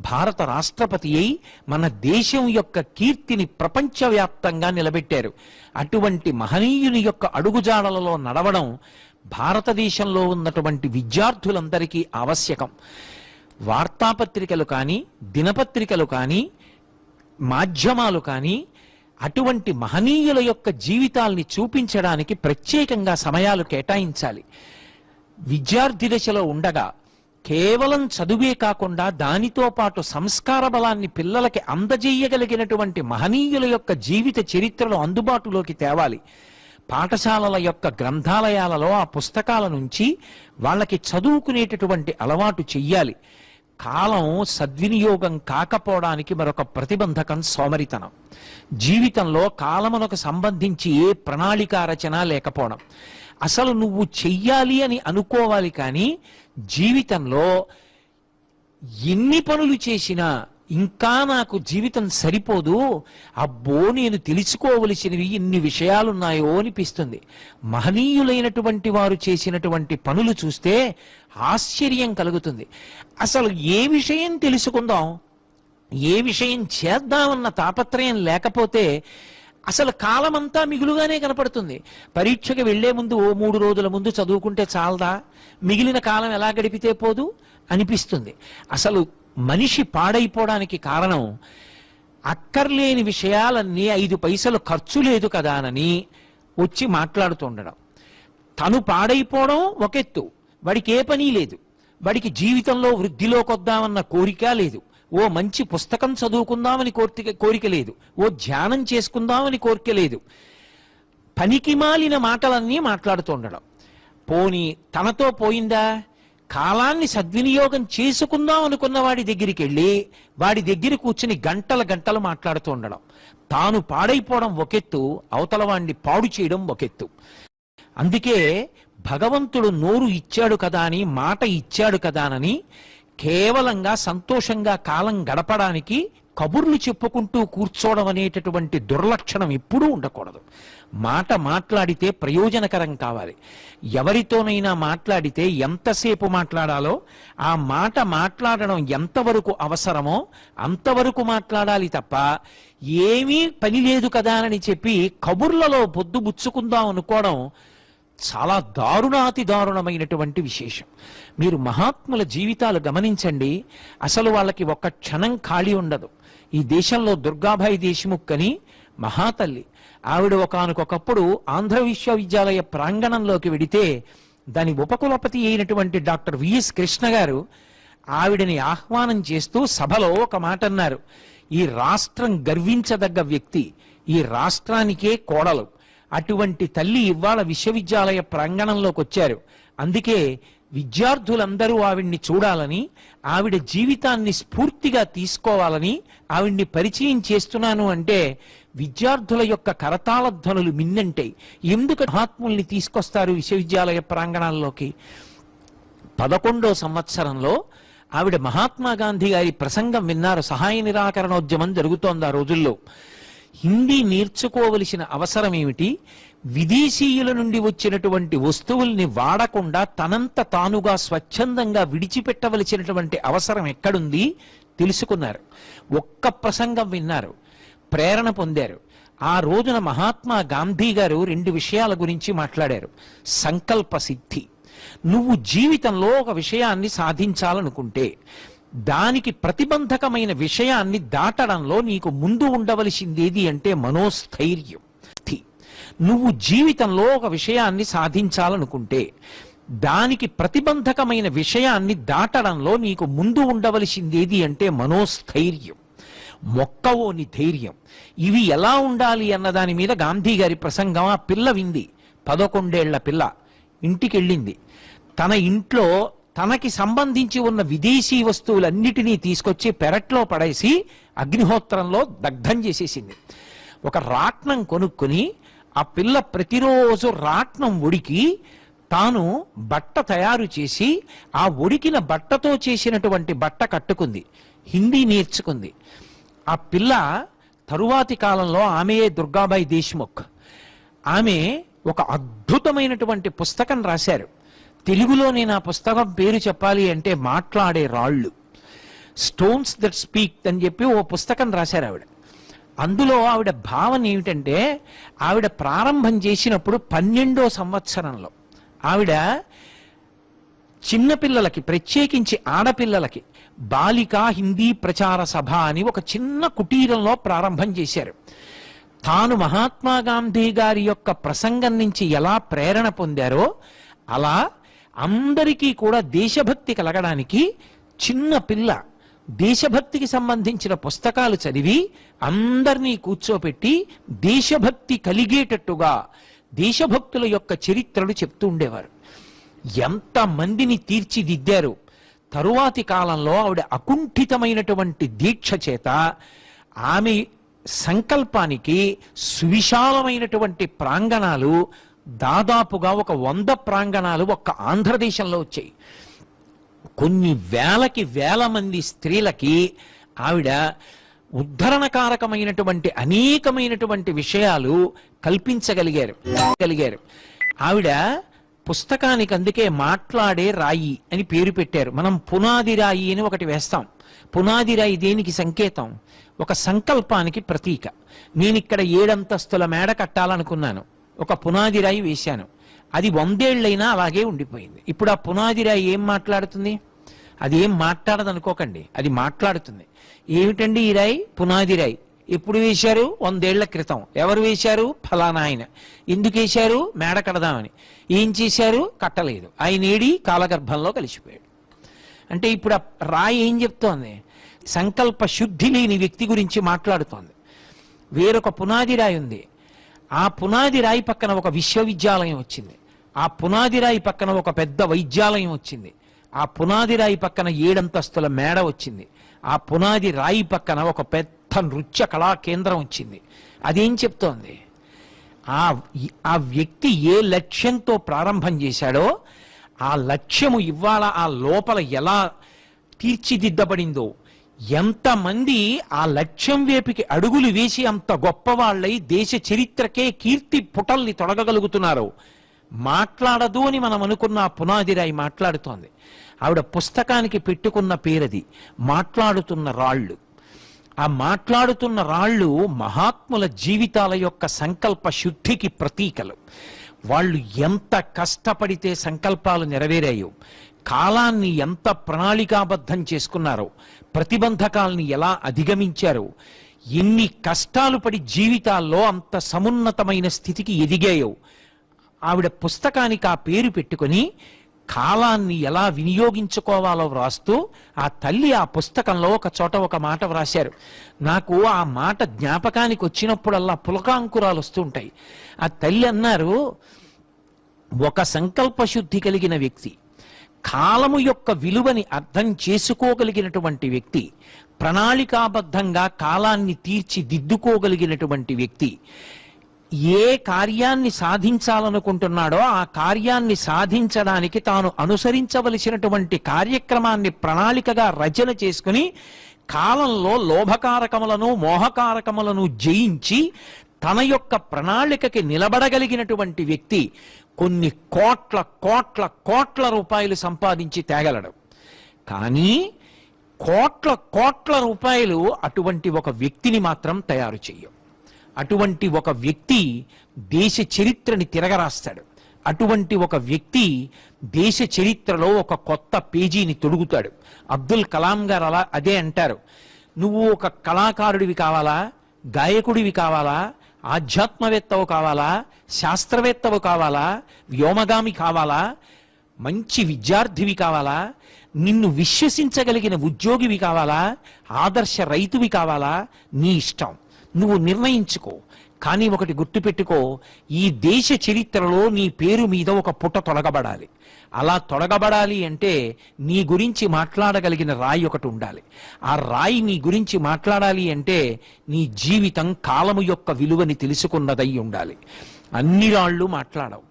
భారత రాష్ట్రపతి అయి మన దేశం యొక్క కీర్తిని ప్రపంచవ్యాప్తంగా నిలబెట్టారు. అటువంటి మహనీయుని యొక్క అడుగుజాడలలో నడవడం భారతదేశంలో ఉన్నటువంటి విద్యార్థులందరికీ ఆవశ్యకం. వార్తాపత్రికలు కానీ, దినపత్రికలు కానీ, మాధ్యమాలు కానీ అటువంటి మహనీయుల యొక్క జీవితాల్ని చూపించడానికి ప్రత్యేకంగా సమయాలు కేటాయించాలి. విద్యార్థి దశలో ఉండగా కేవలం చదువే కాకుండా దానితో పాటు సంస్కార బలాన్ని పిల్లలకి అందజేయగలిగినటువంటి మహనీయుల యొక్క జీవిత చరిత్రలు అందుబాటులోకి తేవాలి. పాఠశాలల యొక్క గ్రంథాలయాలలో ఆ పుస్తకాల నుంచి వాళ్ళకి చదువుకునేటటువంటి అలవాటు చెయ్యాలి. కాలం సద్వినియోగం కాకపోవడానికి మరొక ప్రతిబంధకం సోమరితనం. జీవితంలో కాలమునకు సంబంధించి ఏ ప్రణాళిక రచన లేకపోవడం. అసలు నువ్వు చెయ్యాలి అని అనుకోవాలి, కానీ జీవితంలో ఎన్ని పనులు చేసినా ఇంకా నాకు జీవితం సరిపోదు, అబ్బో నేను తెలుసుకోవలసినవి ఇన్ని విషయాలున్నాయో అనిపిస్తుంది. మహనీయులైనటువంటి వారు చేసినటువంటి పనులు చూస్తే ఆశ్చర్యం కలుగుతుంది. అసలు ఏ విషయం తెలుసుకుందాం, ఏ విషయం చేద్దామన్న తాపత్రయం లేకపోతే అసలు కాలమంతా మిగులుగానే కనపడుతుంది. పరీక్షకి వెళ్లే ముందు 3 రోజుల ముందు చదువుకుంటే చాలదా, మిగిలిన కాలం ఎలా గడిపితే పోదు అనిపిస్తుంది. అసలు మనిషి పాడైపోవడానికి కారణం అక్కర్లేని విషయాలన్నీ 5 పైసలు ఖర్చు లేదు కదా అని వచ్చి మాట్లాడుతుండడం. తను పాడైపోవడం ఒకెత్తు, వాడికి ఏ పని లేదు, వాడికి జీవితంలో వృద్ధిలోకి వద్దామన్న కోరిక లేదు, ఓ మంచి పుస్తకం చదువుకుందామని కోరిక లేదు, ఓ ధ్యానం చేసుకుందామని కోరిక లేదు. పనికి మాలిన మాటలన్నీ మాట్లాడుతుండడం. పోనీ తనతో పోయిందా? కాలాన్ని సద్వినియోగం చేసుకుందాం అనుకున్న వాడి దగ్గరికి వెళ్ళి వాడి దగ్గర కూర్చుని గంటలు మాట్లాడుతూ ఉండడం. తాను పాడైపోవడం ఒకెత్తు, అవతల వాడిని పాడు చేయడం ఒకెత్తు. అందుకే భగవంతుడు నోరు ఇచ్చాడు కదా అని, మాట ఇచ్చాడు కదానని కేవలంగా సంతోషంగా కాలం గడపడానికి కబుర్లు చెప్పుకుంటూ కూర్చోవడం అనేటటువంటి దుర్లక్షణం ఎప్పుడూ ఉండకూడదు. మాట మాట్లాడితే ప్రయోజనకరం కావాలి. ఎవరితోనైనా మాట్లాడితే ఎంతసేపు మాట్లాడాలో, ఆ మాట మాట్లాడడం ఎంతవరకు అవసరమో అంతవరకు మాట్లాడాలి తప్ప ఏమీ పని లేదు కదా అని చెప్పి కబుర్లలో పొద్దు బుచ్చుకుందాం అనుకోవడం చాలా దారుణాతి దారుణమైనటువంటి విశేషం. మీరు మహాత్ముల జీవితాలు గమనించండి, అసలు వాళ్ళకి ఒక్క క్షణం ఖాళీ ఉండదు. ఈ దేశంలో దుర్గాబాయి దేశ్ముఖ్ అని మహాతల్లి, ఆవిడ ఒకానొకప్పుడు ఆంధ్ర విశ్వవిద్యాలయ ప్రాంగణంలోకి వెడితే దాని ఉపకులపతి అయినటువంటి డాక్టర్ విఎస్ కృష్ణ గారు ఆవిడని ఆహ్వానం చేస్తూ సభలో ఒక మాట అన్నారు. ఈ రాష్ట్రం గర్వించదగ్గ వ్యక్తి, ఈ రాష్ట్రానికే కోడలు, అటువంటి తల్లి ఇవాళ విశ్వవిద్యాలయ ప్రాంగణంలోకి వచ్చారు. అందుకే విద్యార్థులందరూ ఆవిడ్ని చూడాలని, ఆవిడ జీవితాన్ని స్ఫూర్తిగా తీసుకోవాలని ఆవిడ్ని పరిచయం చేస్తున్నాను అంటే విద్యార్థుల యొక్క కరతాళ ధ్వనులు మిన్నంటాయి. ఎందుకు మహాత్ముల్ని తీసుకొస్తారు విశ్వవిద్యాలయ ప్రాంగణాల్లోకి? 11వ సంవత్సరంలో ఆవిడ మహాత్మా గాంధీ గారి ప్రసంగం విన్నారు. సహాయ నిరాకరణోద్యమం జరుగుతోంది ఆ రోజుల్లో. హిందీ నేర్చుకోవలసిన అవసరం ఏమిటి, విదేశీయుల నుండి వచ్చినటువంటి వస్తువుల్ని వాడకుండా తనంత తానుగా స్వచ్ఛందంగా విడిచిపెట్టవలసినటువంటి అవసరం ఎక్కడుంది తెలుసుకున్నారు. ఒక్క ప్రసంగం విన్నారు, ప్రేరణ పొందారు. ఆ రోజున మహాత్మా గాంధీ గారు 2 విషయాల గురించి మాట్లాడారు. సంకల్ప సిద్ధి. నువ్వు జీవితంలో ఒక విషయాన్ని సాధించాలనుకుంటే దానికి ప్రతిబంధకమైన విషయాన్ని దాటడంలో నీకు ముందు ఉండవలసిందేది అంటే మనోస్థైర్యం. నువ్వు జీవితంలో ఒక విషయాన్ని సాధించాలనుకుంటే దానికి ప్రతిబంధకమైన విషయాన్ని దాటడంలో నీకు ముందు ఉండవలసిందేది అంటే మనోస్థైర్యం. మొక్కవోని ధైర్యం. ఇవి ఎలా ఉండాలి అన్న దాని మీద గాంధీ గారి ప్రసంగం ఆ పిల్ల వింది. 11 ఏళ్ల పిల్ల ఇంటికి వెళ్ళింది. తన ఇంట్లో తనకి సంబంధించి ఉన్న విదేశీ వస్తువులన్నిటినీ తీసుకొచ్చి పెరట్లో పడేసి అగ్నిహోత్రంలో దగ్ధం చేసేసింది. ఒక రాట్నం కొనుక్కుని ఆ పిల్ల ప్రతిరోజు రాట్నం ఉడికి తాను బట్ట తయారు చేసి ఆ ఉడికిన బట్టతో చేసినటువంటి బట్ట కట్టుకుంది. హిందీ నేర్చుకుంది. ఆ పిల్ల తరువాతి కాలంలో ఆమెయే దుర్గాబాయి దేశ్ముఖ్. ఆమె ఒక అద్భుతమైనటువంటి పుస్తకం రాశారు. తెలుగులో నేను ఆ పుస్తకం పేరు చెప్పాలి అంటే మాట్లాడే రాళ్ళు, స్టోన్స్ దట్ స్పీక్ అని చెప్పి ఓ పుస్తకం రాశారు ఆవిడ. అందులో ఆవిడ భావన ఏమిటంటే, ఆవిడ ప్రారంభం చేసినప్పుడు 12వ సంవత్సరంలో ఆవిడ చిన్నపిల్లలకి, ప్రత్యేకించి ఆడపిల్లలకి బాలికా హిందీ ప్రచార సభ అని ఒక చిన్న కుటీరంలో ప్రారంభం చేశారు. తాను మహాత్మా గాంధీ గారి యొక్క ప్రసంగం నుంచి ఎలా ప్రేరణ పొందారో అలా అందరికీ కూడా దేశభక్తి కలగడానికి చిన్న పిల్ల దేశభక్తికి సంబంధించిన పుస్తకాలు చదివి అందరినీ కూర్చోపెట్టి దేశభక్తి కలిగేటట్టుగా దేశభక్తుల యొక్క చరిత్రలు చెప్తూ ఉండేవారు. ఎంత మందిని తీర్చిదిద్దారు. తరువాతి కాలంలో ఆవిడ అకుంఠితమైనటువంటి దీక్ష చేత ఆమె సంకల్పానికి సువిశాలమైనటువంటి ప్రాంగణాలు, దాదాపుగా ఒక 100 ప్రాంగణాలు ఒక్క ఆంధ్రదేశంలో వచ్చాయి. కొన్ని వేల మంది స్త్రీలకి ఆవిడ ఉద్ధరణకారకమైనటువంటి అనేకమైనటువంటి విషయాలు కల్పించగలిగారు. ఆవిడ పుస్తకానికి అందుకే మాట్లాడే రాయి అని పేరు పెట్టారు. మనం పునాది రాయి అని ఒకటి వేస్తాం. పునాది రాయి దేనికి సంకేతం? ఒక సంకల్పానికి ప్రతీక. నేను ఇక్కడ 7 అంతస్తుల మేడ కట్టాలనుకున్నాను, ఒక పునాది రాయి వేశాను. అది 100 ఏళ్ళైనా అలాగే ఉండిపోయింది. ఇప్పుడు ఆ పునాది రాయి ఏం మాట్లాడుతుంది? అది ఏం మాట్లాడదు అనుకోకండి, అది మాట్లాడుతుంది. ఏమిటండి ఈ రాయి? పునాది రాయి. ఎప్పుడు వేశారు? 100 ఏళ్ల క్రితం. ఎవరు వేశారు? ఫలానా ఆయన. ఎందుకు వేశారు? మేడ కడదామని. ఏం చేశారు? కట్టలేదు. ఆయన ఏడి కాలగర్భంలో కలిసిపోయాడు. అంటే ఇప్పుడు ఆ రాయి ఏం చెప్తోంది? సంకల్ప శుద్ధి లేని వ్యక్తి గురించి మాట్లాడుతోంది. వేరొక పునాది రాయి ఉంది. ఆ పునాది రాయి పక్కన ఒక విశ్వవిద్యాలయం వచ్చింది. ఆ పునాది రాయి పక్కన ఒక పెద్ద వైద్యాలయం వచ్చింది. ఆ పునాది రాయి పక్కన 7 అంతస్తుల మేడ వచ్చింది. ఆ పునాది రాయి పక్కన ఒక పెద్ద నృత్య కళా కేంద్రం వచ్చింది. అదేం చెప్తోంది? ఆ వ్యక్తి ఏ లక్ష్యంతో ప్రారంభం చేశాడో ఆ లక్ష్యము ఇవాళ ఆ లోపల ఎలా తీర్చిదిద్దబడిందో, ఎంతమంది ఆ లక్ష్యం వేపికి అడుగులు వేసి అంత గొప్పవాళ్ళై దేశ చరిత్రకే కీర్తి పుటల్ని తొడగగలుగుతున్నారో. మాట్లాడదు అని మనం అనుకున్న ఆ పునాది రాయి మాట్లాడుతోంది. ఆవిడ పుస్తకానికి పెట్టుకున్న పేరది, మాట్లాడుతున్న రాళ్ళు. ఆ మాట్లాడుతున్న రాళ్ళు మహాత్ముల జీవితాల యొక్క సంకల్ప శుద్ధికి ప్రతీకలు. వాళ్ళు ఎంత కష్టపడితే సంకల్పాలు నెరవేరాయో, కాలాన్ని ఎంత ప్రణాళికాబద్ధం చేసుకున్నారో, ప్రతిబంధకాల్ని ఎలా అధిగమించారో, ఎన్ని కష్టాలు పడి జీవితాల్లో అంత సమున్నతమైన స్థితికి ఎదిగాయో, ఆవిడ పుస్తకానికి ఆ పేరు పెట్టుకొని కాలాన్ని ఎలా వినియోగించుకోవాలో వ్రాస్తూ ఆ తల్లి ఆ పుస్తకంలో ఒక చోట ఒక మాట వ్రాశారు. నాకు ఆ మాట జ్ఞాపకానికి వచ్చినప్పుడల్లా పులకాంకురాలు వస్తూ ఉంటాయి. ఆ తల్లి అన్నారు, ఒక సంకల్ప శుద్ధి కలిగిన వ్యక్తి, కాలము యొక్క విలువని అర్థం చేసుకోగలిగినటువంటి వ్యక్తి, ప్రణాళికాబద్ధంగా కాలాన్ని తీర్చిదిద్దుకోగలిగినటువంటి వ్యక్తి, ఏ కార్యాన్ని సాధించాలనుకుంటున్నాడో ఆ కార్యాన్ని సాధించడానికి తాను అనుసరించవలసినటువంటి కార్యక్రమాన్ని ప్రణాళికగా రచన చేసుకుని కాలంలో లోభకారకములను మోహకారకములను జయించి తన యొక్క ప్రణాళికకి నిలబడగలిగినటువంటి వ్యక్తి కొన్ని కోట్ల కోట్ల కోట్ల రూపాయలు సంపాదించి తేగలడు. కానీ కోట్ల కోట్ల రూపాయలు అటువంటి ఒక వ్యక్తిని మాత్రం తయారు చెయ్యవు. అటువంటి ఒక వ్యక్తి దేశ చరిత్రని తిరగరాస్తాడు. అటువంటి ఒక వ్యక్తి దేశ చరిత్రలో ఒక కొత్త పేజీని తొడుగుతాడు. అబ్దుల్ కలాం గారు అదే అంటారు. నువ్వు ఒక కళాకారుడివి కావాలా, గాయకుడివి కావాలా, ఆధ్యాత్మవేత్తవు కావాలా, శాస్త్రవేత్తవు కావాలా, వ్యోమగామి కావాలా, మంచి విద్యార్థివి కావాలా, నిన్ను విశ్వసించగలిగిన ఉద్యోగివి కావాలా, ఆదర్శ రైతువి కావాలా, నీ ఇష్టం, నువ్వు నిర్ణయించుకో. కానీ ఒకటి గుర్తుపెట్టుకో, ఈ దేశ చరిత్రలో నీ పేరు మీద ఒక పుట తొలగబడాలి. అలా తొలగబడాలి అంటే నీ గురించి మాట్లాడగలిగిన రాయి ఒకటి ఉండాలి. ఆ రాయి నీ గురించి మాట్లాడాలి అంటే నీ జీవితం కాలము యొక్క విలువని తెలుసుకున్నదై ఉండాలి. అన్ని రాళ్ళు మాట్లాడవు,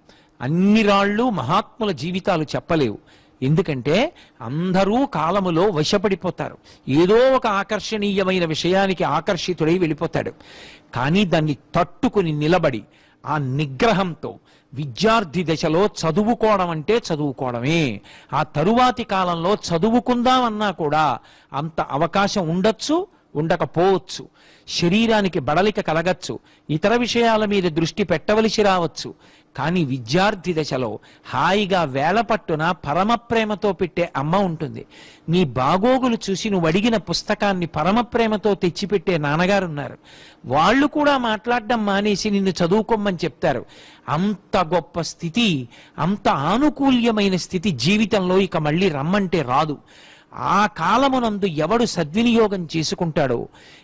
అన్ని రాళ్ళు మహాత్ముల జీవితాలు చెప్పలేవు. ఎందుకంటే అందరూ కాలములో వశపడిపోతారు. ఏదో ఒక ఆకర్షణీయమైన విషయానికి ఆకర్షితుడై వెళ్ళిపోతాడు. కానీ దాన్ని తట్టుకుని నిలబడి ఆ నిగ్రహంతో విద్యార్థి దశలో చదువుకోవడం అంటే చదువుకోవడమే. ఆ తరువాతి కాలంలో చదువుకుందామన్నా కూడా అంత అవకాశం ఉండొచ్చు, ఉండకపోవచ్చు. శరీరానికి బడలిక కలగచ్చు, ఇతర విషయాల మీద దృష్టి పెట్టవలసి రావచ్చు. కానీ విద్యార్థి దశలో హాయిగా వేళపట్టున పరమ ప్రేమతో పెట్టే అమ్మ ఉంటుంది. నీ బాగోగులు చూసి నువ్వు అడిగిన పుస్తకాన్ని పరమ ప్రేమతో తెచ్చిపెట్టే నాన్నగారు ఉన్నారు. వాళ్ళు కూడా మాట్లాడడం మానేసి నిన్ను చదువుకోమని చెప్తారు. అంత గొప్ప స్థితి, అంత ఆనుకూల్యమైన స్థితి జీవితంలో ఇక మళ్ళీ రమ్మంటే రాదు. ఆ కాలమునందు ఎవడు సద్వినియోగం చేసుకుంటాడో,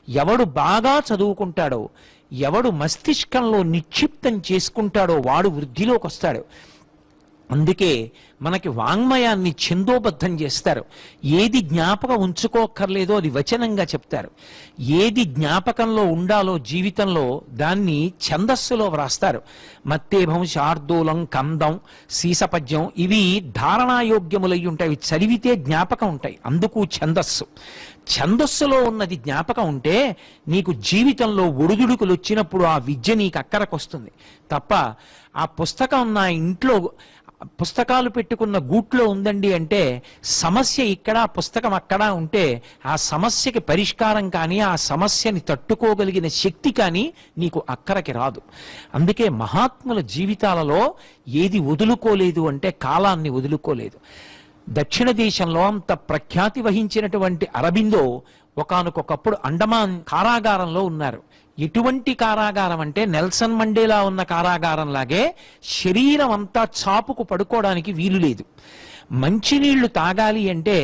ఎవడు బాగా చదువుకుంటాడో, ఎవడు మస్తిష్కంలో నిక్షిప్తం చేసుకుంటాడో వాడు వృద్ధిలోకి వస్తాడు. అందుకే మనకి వాంగ్మయాన్ని ఛందోబద్ధం చేస్తారు. ఏది జ్ఞాపకం ఉంచుకోక్కర్లేదో అది వచనంగా చెప్తారు. ఏది జ్ఞాపకంలో ఉండాలో జీవితంలో దాన్ని ఛందస్సులో వ్రాస్తారు. మత్తేభం, శార్దూలం, కందం, సీసపద్యం ఇవి ధారణాయోగ్యములై ఉంటాయి. ఇవి చదివితే జ్ఞాపకం ఉంటాయి. అందుకు ఛందస్సు. ఛందస్సులో ఉన్నది జ్ఞాపకం ఉంటే నీకు జీవితంలో ఒడిదుడుకులు వచ్చినప్పుడు ఆ విద్య నీకు అక్కరకొస్తుంది తప్ప ఆ పుస్తకం నా ఇంట్లో పుస్తకాలు పెట్టుకున్న గూట్లో ఉందండి అంటే సమస్య ఇక్కడ, పుస్తకం అక్కడ ఉంటే ఆ సమస్యకి పరిష్కారం కానీ ఆ సమస్యని తట్టుకోగలిగిన శక్తి కానీ నీకు అక్కరకి రాదు. అందుకే మహాత్ముల జీవితాలలో ఏది వదులుకోలేదు అంటే కాలాన్ని వదులుకోలేదు. దక్షిణ దేశంలో అంత ప్రఖ్యాతి వహించినటువంటి అరబిందో ఒకానొకప్పుడు అండమాన్ కారాగారంలో ఉన్నారు. ఎటువంటి కారాగారం అంటే నెల్సన్ మండేలా ఉన్న కారాగారం లాగే శరీరం అంతా చాపుకు పడుకోవడానికి వీలు లేదు. మంచినీళ్లు తాగాలి అంటే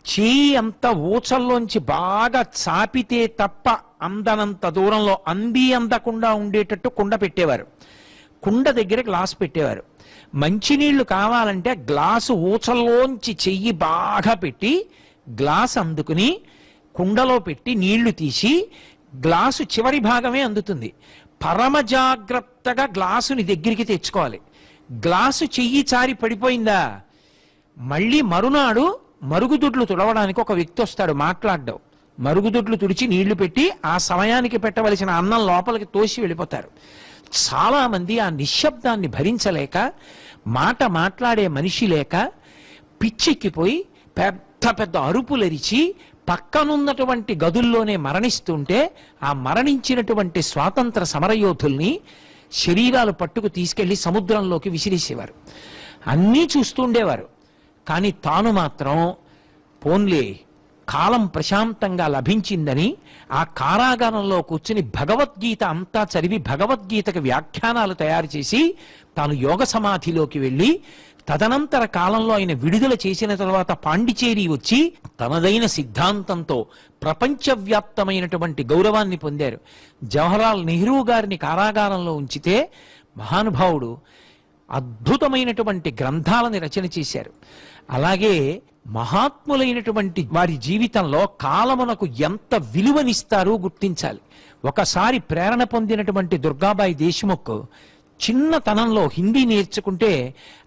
చేయి అంతా ఊచల్లోంచి బాగా చాపితే తప్ప అందనంత దూరంలో అందకుండా ఉండేటట్టు కుండ పెట్టేవారు. కుండ దగ్గర గ్లాసు పెట్టేవారు. మంచినీళ్లు కావాలంటే గ్లాసు ఊచల్లోంచి చెయ్యి బాగా పెట్టి గ్లాసు అందుకుని కుండలో పెట్టి నీళ్లు తీసి గ్లాసు చివరి భాగమే అందుతుంది. పరమ జాగ్రత్తగా గ్లాసుని దగ్గరికి తెచ్చుకోవాలి. గ్లాసు చెయ్యి చారి పడిపోయిందా మళ్ళీ మరునాడు మరుగుదొడ్లు తుడవడానికి ఒక వ్యక్తి వస్తాడు. మాట్లాడ్డావు మరుగుదొడ్లు తుడిచి నీళ్లు పెట్టి ఆ సమయానికి పెట్టవలసిన అన్నం లోపలికి తోసి వెళ్ళిపోతారు. చాలా మంది ఆ నిశ్శబ్దాన్ని భరించలేక, మాట మాట్లాడే మనిషి లేక పిచ్చెక్కిపోయి పెద్ద పెద్ద అరుపులరిచి పక్కనున్నటువంటి గదుల్లోనే మరణిస్తుంటే ఆ మరణించినటువంటి స్వాతంత్ర సమరయోధుల్ని శరీరాలు పట్టుకు తీసుకెళ్లి సముద్రంలోకి విసిరేసేవారు. అన్నీ చూస్తుండేవారు. కానీ తాను మాత్రం పోన్లే కాలం ప్రశాంతంగా లభించిందని ఆ కారాగారంలో కూర్చుని భగవద్గీత అంతా చదివి భగవద్గీతకు వ్యాఖ్యానాలు తయారు చేసి తాను యోగ సమాధిలోకి వెళ్ళి తదనంతర కాలంలో ఆయన విడుదల చేసిన తర్వాత పాండిచేరి వచ్చి తనదైన సిద్ధాంతంతో ప్రపంచవ్యాప్తమైనటువంటి గౌరవాన్ని పొందారు. జవహర్లాల్ నెహ్రూ గారిని కారాగారంలో ఉంచితే మహానుభావుడు అద్భుతమైనటువంటి గ్రంథాలని రచన చేశారు. అలాగే మహాత్ములైనటువంటి వారి జీవితంలో కాలమునకు ఎంత విలువనిస్తారో గుర్తించాలి. ఒకసారి ప్రేరణ పొందినటువంటి దుర్గాబాయి దేశ్ముఖ్ చిన్నతనంలో హిందీ నేర్చుకుంటే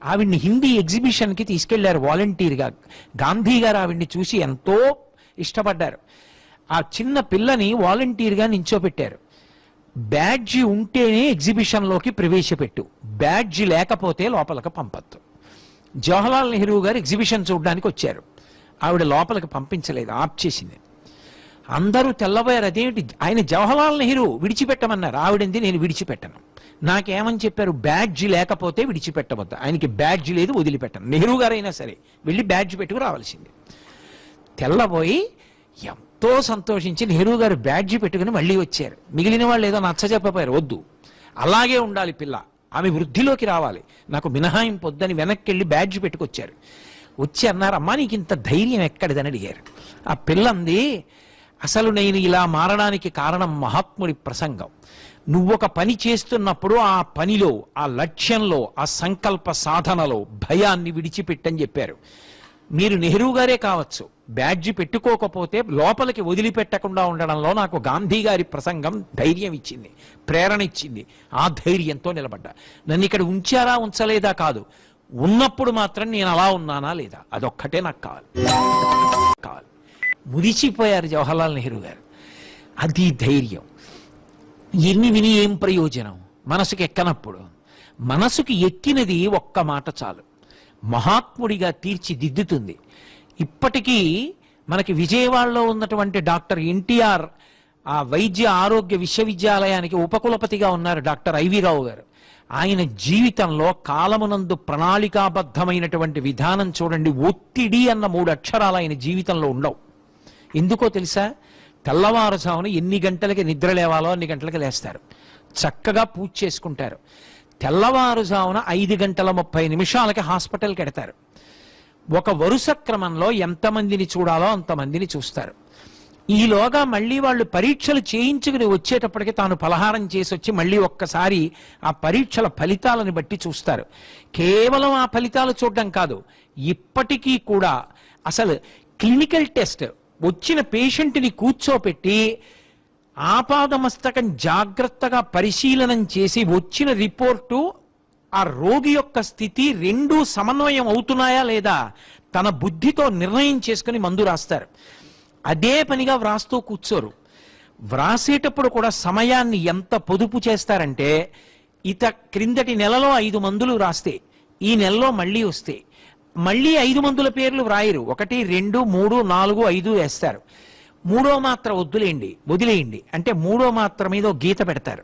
ఆవిడ్ని హిందీ ఎగ్జిబిషన్కి తీసుకెళ్లారు వాలంటీర్గా. గాంధీ గారు ఆవిడ్ని చూసి ఎంతో ఇష్టపడ్డారు. ఆ చిన్న పిల్లని వాలంటీర్గా నించోపెట్టారు. బ్యాడ్జి ఉంటేనే ఎగ్జిబిషన్లోకి ప్రవేశపెట్టు, బ్యాడ్జి లేకపోతే లోపలికి పంపద్దు. జవహర్లాల్ నెహ్రూ గారు ఎగ్జిబిషన్ చూడడానికి వచ్చారు. ఆవిడ లోపలికి పంపించలేదు, ఆప్ చేసింది. అందరూ తెల్లబోయారు. అదేమిటి, ఆయన జవహర్లాల్ నెహ్రూ విడిచిపెట్టమన్నారు. ఆవిడంది నేను విడిచిపెట్టను. నాకేమని చెప్పారు, బ్యాడ్జి లేకపోతే విడిచిపెట్టవద్దు. ఆయనకి బ్యాడ్జి లేదు, వదిలిపెట్టను. నెహ్రూ గారైనా సరే వెళ్ళి బ్యాడ్జి పెట్టుకు రావాల్సింది. తెల్లబోయి ఎంతో సంతోషించి నెహ్రూ గారు బ్యాడ్జి పెట్టుకుని మళ్ళీ వచ్చారు. మిగిలిన వాళ్ళు ఏదో నచ్చ చెప్పపోయారు, వద్దు అలాగే ఉండాలి పిల్ల, ఆమె వృద్ధిలోకి రావాలి, నాకు మినహాయింపు వద్దని వెనక్కి వెళ్ళి బ్యాడ్జి పెట్టుకొచ్చారు. వచ్చి అన్నారు, అమ్మా నీకు ఇంత ధైర్యం ఎక్కడిదని అడిగారు. ఆ పిల్లంది, అసలు నేను ఇలా మారడానికి కారణం మహాత్ముడి ప్రసంగం. నువ్వొక పని చేస్తున్నప్పుడు ఆ పనిలో, ఆ లక్ష్యంలో, ఆ సంకల్ప సాధనలో భయాన్ని విడిచిపెట్టని చెప్పారు. మీరు నెహ్రూ గారే కావచ్చు, బ్యాడ్జి పెట్టుకోకపోతే లోపలికి వదిలిపెట్టకుండా ఉండడంలో నాకు గాంధీ గారి ప్రసంగం ధైర్యం ఇచ్చింది, ప్రేరణ ఇచ్చింది. ఆ ధైర్యంతో నిలబడ్డా. నన్ను ఇక్కడ ఉంచారా ఉంచలేదా కాదు, ఉన్నప్పుడు మాత్రం నేను అలా ఉన్నానా లేదా అదొక్కటే నాకు కావాలి. మురిసిపోయారు జవహర్లాల్ నెహ్రూ గారు. అది ధైర్యం. ఎన్ని విని ఏం ప్రయోజనం మనసుకి ఎక్కనప్పుడు? మనసుకి ఎక్కినది ఒక్క మాట చాలు, మహాత్ముడిగా తీర్చిదిద్దుతుంది. ఇప్పటికీ మనకి విజయవాడలో ఉన్నటువంటి డాక్టర్ ఎన్టీఆర్ ఆ వైద్య ఆరోగ్య విశ్వవిద్యాలయానికి ఉపకులపతిగా ఉన్నారు డాక్టర్ ఐవి రావు గారు. ఆయన జీవితంలో కాలమునందు ప్రణాళికాబద్ధమైనటువంటి విధానం చూడండి. ఒత్తిడి అన్న 3 అక్షరాలు ఆయన జీవితంలో ఉండవు. ఎందుకో తెలుసా? తెల్లవారుజామున ఎన్ని గంటలకి నిద్ర లేవాలో అన్ని గంటలకి లేస్తారు, చక్కగా పూజ చేసుకుంటారు. తెల్లవారుజామున 5:30 హాస్పిటల్కి వెడతారు. ఒక వరుస క్రమంలో ఎంతమందిని చూడాలో అంతమందిని చూస్తారు. ఈలోగా మళ్ళీ వాళ్ళు పరీక్షలు చేయించుకుని వచ్చేటప్పటికి తాను పలహారం చేసి వచ్చి మళ్ళీ ఒక్కసారి ఆ పరీక్షల ఫలితాలను బట్టి చూస్తారు. కేవలం ఆ ఫలితాలు చూడడం కాదు, ఇప్పటికీ కూడా అసలు క్లినికల్ టెస్ట్ వచ్చిన పేషెంట్ని కూర్చోపెట్టి ఆపాదమస్తకం జాగ్రత్తగా పరిశీలనం చేసి వచ్చిన రిపోర్టు ఆ రోగి యొక్క స్థితి రెండూ సమన్వయం అవుతున్నాయా లేదా తన బుద్ధితో నిర్ణయం చేసుకుని మందు రాస్తారు. అదే పనిగా వ్రాస్తూ కూర్చోరు. వ్రాసేటప్పుడు కూడా సమయాన్ని ఎంత పొదుపు చేస్తారంటే, క్రిందటి నెలలో 5 మందులు రాస్తే ఈ నెలలో మళ్ళీ వస్తే మళ్ళీ 5 మందుల పేర్లు వ్రాయరు. 1, 2, 3, 4, 5 వేస్తారు. 3వ మాత్ర వదిలేయండి అంటే 3వ మాత్ర మీద గీత పెడతారు.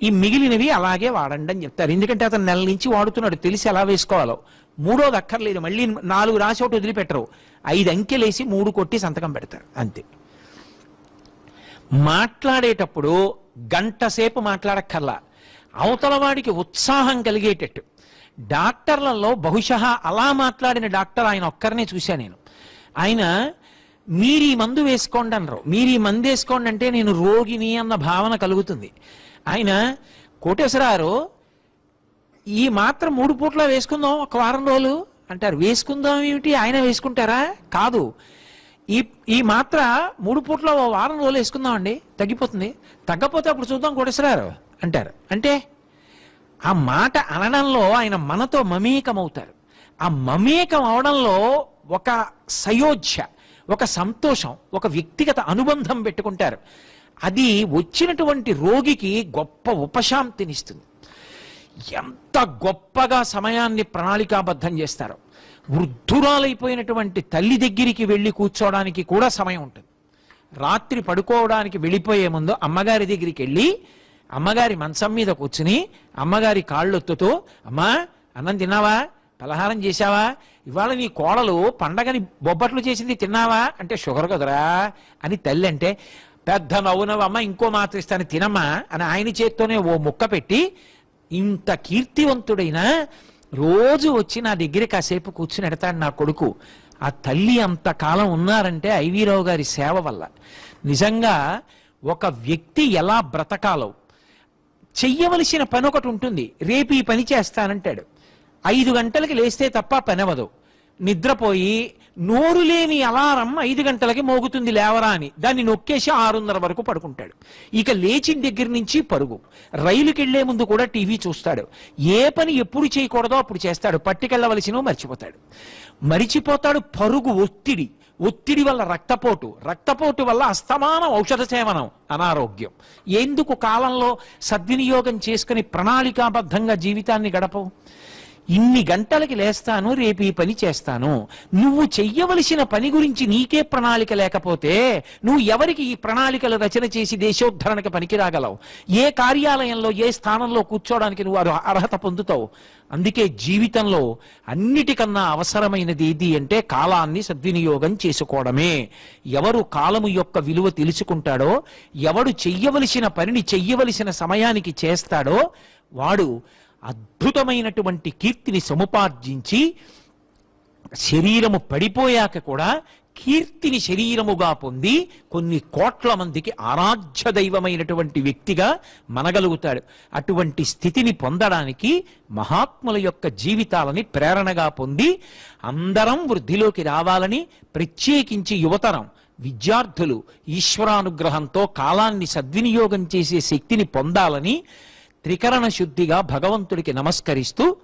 ఈ మిగిలినవి అలాగే వాడండి అని చెప్తారు. ఎందుకంటే అతను నెల నుంచి వాడుతున్నాడు, తెలిసి ఎలా వేసుకోవాలో. 3వది అక్కర్లేదు, మళ్ళీ 4 రాసి ఒకటి వదిలిపెట్టరు. 5 అంకెలేసి 3 కొట్టి సంతకం పెడతారు, అంతే. మాట్లాడేటప్పుడు గంట సేపు మాట్లాడక్కర్లా, అవతల వాడికి ఉత్సాహం కలిగేటట్టు. డాక్టర్లలో బహుశా అలా మాట్లాడిన డాక్టర్ ఆయన ఒక్కరినే చూశాను నేను. ఆయన మీరు ఈ మందు వేసుకోండి అనరు, మీరు ఈ మందు వేసుకోండి అంటే నేను రోగిని అన్న భావన కలుగుతుంది. ఆయన కోటేశ్వరారు ఈ మాత్రం 3 పూట్ల వేసుకుందాం 1 వారం రోజులు అంటారు. వేసుకుందాం ఏమిటి, ఆయన వేసుకుంటారా? కాదు, ఈ మాత్ర 3 పూట్ల 1 వారం రోజులు వేసుకుందాం అండి, తగ్గిపోతుంది, తగ్గపోతే అప్పుడు చూద్దాం కోటేశ్వరారు అంటారు. అంటే ఆ మాట అనడంలో ఆయన మనతో మమేకమవుతారు. ఆ మమేకం అవడంలో ఒక సయోధ్య, ఒక సంతోషం, ఒక వ్యక్తిగత అనుబంధం పెట్టుకుంటారు. అది వచ్చినటువంటి రోగికి గొప్ప ఉపశాంతినిస్తుంది. ఎంత గొప్పగా సమయాన్ని ప్రణాళికాబద్ధం చేస్తారో. వృద్ధురాలైపోయినటువంటి తల్లి దగ్గరికి వెళ్ళి కూర్చోవడానికి కూడా సమయం ఉంటుంది. రాత్రి పడుకోవడానికి వెళ్ళిపోయే ముందు అమ్మగారి దగ్గరికి వెళ్ళి అమ్మగారి మంచం మీద కూర్చుని అమ్మగారి కాళ్ళొత్తుతూ, అమ్మా అన్నం తిన్నావా, పలహారం చేశావా, ఇవాళ నీ కోడలు పండగని బొబ్బట్లు చేసింది తిన్నావా అంటే షుగర్ కదరా అని తల్లి అంటే, పెద్ద నవ్వునవమ్మ, ఇంకో మాత్రం ఇస్తాను తినమ్మా అని ఆయన చేత్తోనే ఓ ముక్క పెట్టి, ఇంత కీర్తివంతుడైనా రోజు వచ్చి నా దగ్గర కాసేపు కూర్చుని ఎడతాడు నా కొడుకు. ఆ తల్లి అంతకాలం ఉన్నారంటే ఐవి రావు గారి సేవ వల్ల. నిజంగా ఒక వ్యక్తి ఎలా బ్రతకాలో, చెయ్యవలసిన పని ఒకటి ఉంటుంది. రేపు ఈ పని చేస్తానంటాడు, 5 గంటలకి లేస్తే తప్ప పని అవ్వదు. నిద్రపోయి నోరు లేని అలారం 5 గంటలకి మోగుతుంది లేవరా అని దాన్ని నొక్కేసి 6:30 వరకు పడుకుంటాడు. ఇక లేచిన దగ్గర నుంచి పరుగు. రైలుకి వెళ్లే ముందు కూడా టీవీ చూస్తాడు. ఏ పని ఎప్పుడు చేయకూడదో అప్పుడు చేస్తాడు. పట్టుకెళ్లవలసినో మరిచిపోతాడు. పరుగు, ఒత్తిడి వల్ల రక్తపోటు వల్ల అస్తమానం ఔషధ సేవనం, అనారోగ్యం. ఎందుకు కాలంలో సద్వినియోగం చేసుకుని ప్రణాళికాబద్ధంగా జీవితాన్ని గడపవు? ఇన్ని గంటలకి లేస్తాను, రేపు ఈ పని చేస్తాను. నువ్వు చెయ్యవలసిన పని గురించి నీకే ప్రణాళిక లేకపోతే నువ్వు ఎవరికి ఈ ప్రణాళికలు రచన చేసి దేశోద్ధరణకి పనికిరాగలవు? ఏ కార్యాలయంలో ఏ స్థానంలో కూర్చోవడానికి నువ్వు అర్హత పొందుతావు? అందుకే జీవితంలో అన్నిటికన్నా అవసరమైనది ఏది అంటే కాలాన్ని సద్వినియోగం చేసుకోవడమే. ఎవరు కాలము యొక్క విలువ తెలుసుకుంటాడో, ఎవడు చెయ్యవలసిన పనిని చెయ్యవలసిన సమయానికి చేస్తాడో వాడు అద్భుతమైనటువంటి కీర్తిని సముపార్జించి శరీరము పడిపోయాక కూడా కీర్తిని శరీరముగా పొంది కొన్ని కోట్ల మందికి ఆరాధ్య దైవమైనటువంటి వ్యక్తిగా మనగలుగుతాడు. అటువంటి స్థితిని పొందడానికి మహాత్ముల యొక్క జీవితాలని ప్రేరణగా పొంది అందరం వృద్ధిలోకి రావాలని, ప్రత్యేకించి యువతరం విద్యార్థులు ఈశ్వరానుగ్రహంతో కాలాన్ని సద్వినియోగం చేసే శక్తిని పొందాలని త్రికరణ శుద్ధిగా భగవంతుడికి నమస్కరిస్తూ